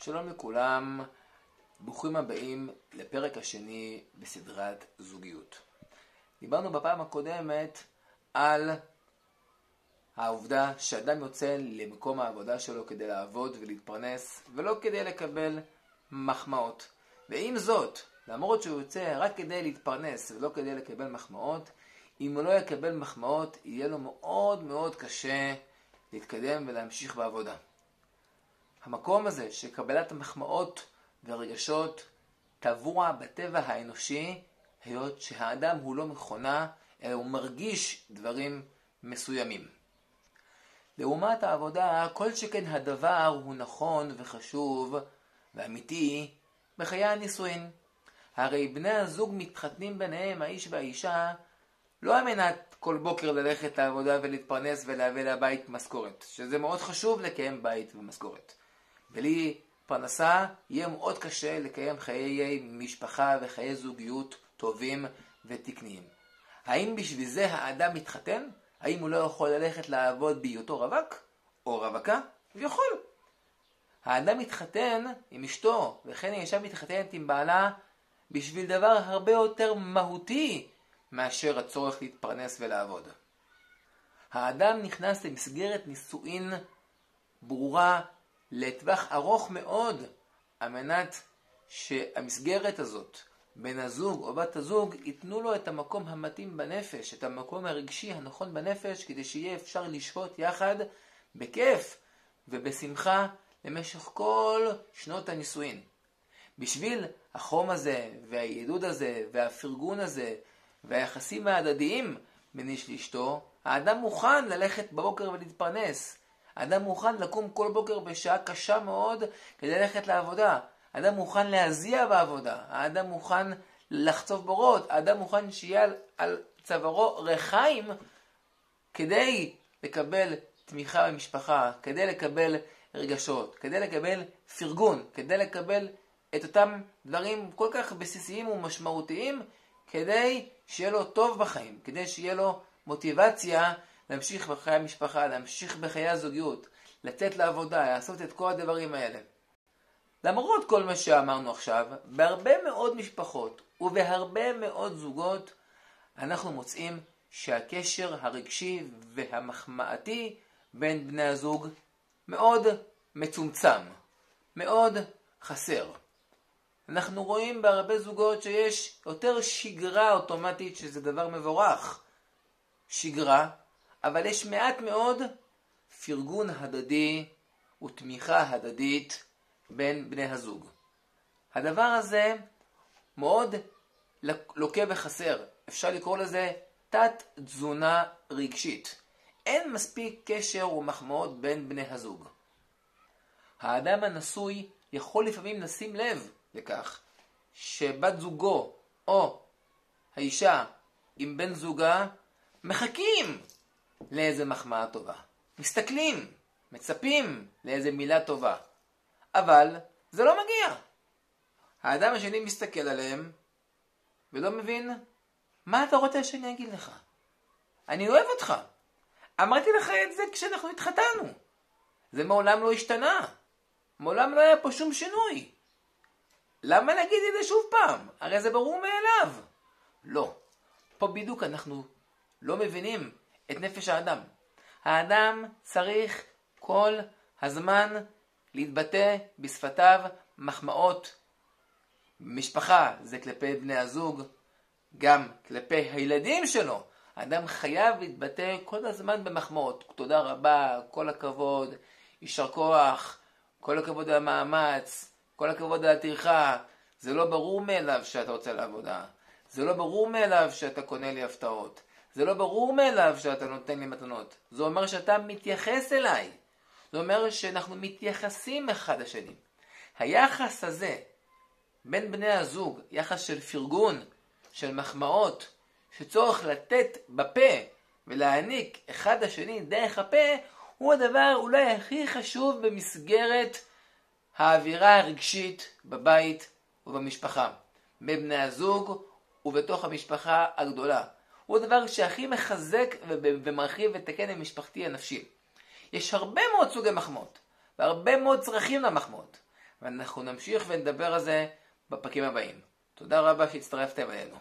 שלום לכולם, ברוכים הבאים לפרק השני בסדרת זוגיות. דיברנו בפעם הקודמת על העובדה שאדם יוצא למקום העבודה שלו כדי לעבוד ולהתפרנס ולא כדי לקבל מחמאות. ועם זאת, למרות שהוא יוצא רק כדי להתפרנס ולא כדי לקבל מחמאות, אם הוא לא יקבל מחמאות יהיה לו מאוד מאוד קשה להתקדם ולהמשיך בעבודה. המקום הזה שקבלת המחמאות והרגשות טבוע בטבע האנושי, היות שהאדם הוא לא מכונה, אלא הוא מרגיש דברים מסוימים. לעומת העבודה, כל שכן הדבר הוא נכון וחשוב ואמיתי בחיי הנישואין. הרי בני הזוג מתחתנים ביניהם, האיש והאישה, לא על מנת כל בוקר ללכת לעבודה ולהתפרנס ולהביא לבית משכורת, שזה מאוד חשוב לקיים בית ומשכורת. בלי פרנסה יהיה מאוד קשה לקיים חיי משפחה וחיי זוגיות טובים ותקניים. האם בשביל זה האדם מתחתן? האם הוא לא יכול ללכת לעבוד בהיותו רווק או רווקה? הוא יכול. האדם מתחתן עם אשתו, וכן האישה מתחתנת עם בעלה בשביל דבר הרבה יותר מהותי מאשר הצורך להתפרנס ולעבוד. האדם נכנס למסגרת נישואין ברורה לטווח ארוך מאוד, על מנת שהמסגרת הזאת, בן הזוג או בת הזוג, ייתנו לו את המקום המתאים בנפש, את המקום הרגשי הנכון בנפש, כדי שיהיה אפשר לשהות יחד בכיף ובשמחה למשך כל שנות הנישואין. בשביל החום הזה והעידוד הזה והפרגון הזה והיחסים ההדדיים בין איש לאשתו, האדם מוכן ללכת בבוקר ולהתפרנס. האדם מוכן לקום כל בוקר בשעה קשה מאוד כדי ללכת לעבודה. האדם מוכן להזיע בעבודה. האדם מוכן לחצוב בורות. האדם מוכן שיהיה על צווארו רחיים כדי לקבל תמיכה במשפחה, כדי לקבל רגשות, כדי לקבל פרגון, כדי לקבל את אותם דברים כל כך בסיסיים ומשמעותיים, כדי שיהיה לו טוב בחיים, כדי שיהיה לו מוטיבציה להמשיך בחיי המשפחה, להמשיך בחיי הזוגיות, לצאת לעבודה, לעשות את כל הדברים האלה. למרות כל מה שאמרנו עכשיו, בהרבה מאוד משפחות ובהרבה מאוד זוגות, אנחנו מוצאים שהקשר הרגשי והמחמאתי בין בני הזוג מאוד מצומצם, מאוד חסר. אנחנו רואים בהרבה זוגות שיש יותר שגרה אוטומטית, שזה דבר מבורך. שגרה, אבל יש מעט מאוד פרגון הדדי ותמיכה הדדית בין בני הזוג. הדבר הזה מאוד לוקה בחסר. אפשר לקרוא לזה תת תזונה רגשית. אין מספיק קשר ומחמאות בין בני הזוג. האדם הנשוי יכול לפעמים לשים לב לכך שבת זוגו או האישה עם בן זוגה מחכים לאיזה מחמאה טובה. מסתכלים, מצפים לאיזה מילה טובה. אבל זה לא מגיע. האדם השני מסתכל עליהם ולא מבין, מה אתה רוצה שאני אגיד לך? אני אוהב אותך. אמרתי לך את זה כשאנחנו התחתנו. זה מעולם לא השתנה. מעולם לא היה פה שום שינוי. למה להגיד את זה שוב פעם? הרי זה ברור מאליו. לא. פה בדיוק אנחנו לא מבינים את נפש האדם. האדם צריך כל הזמן להתבטא בשפתיו מחמאות. משפחה זה כלפי בני הזוג, גם כלפי הילדים שלו. האדם חייב להתבטא כל הזמן במחמאות. תודה רבה, כל הכבוד, יישר כוח, כל הכבוד על המאמץ, כל הכבוד על הטרחה. זה לא ברור מאליו שאתה רוצה לעבודה. זה לא ברור מאליו שאתה קונה לי הפתעות. זה לא ברור מאליו שאתה נותן לי מתנות. זה אומר שאתה מתייחס אליי. זה אומר שאנחנו מתייחסים אחד לשני. היחס הזה בין בני הזוג, יחס של פרגון, של מחמאות, שצורך לתת בפה ולהעניק אחד לשני דרך הפה, הוא הדבר אולי הכי חשוב במסגרת האווירה הרגשית בבית ובמשפחה. בבני הזוג ובתוך המשפחה הגדולה. הוא הדבר שהכי מחזק ומרחיב את הקן המשפחתי הנפשי. יש הרבה מאוד סוגי מחמאות, והרבה מאוד צרכים למחמאות. ואנחנו נמשיך ונדבר על זה בפרקים הבאים. תודה רבה שהצטרפתם אלינו.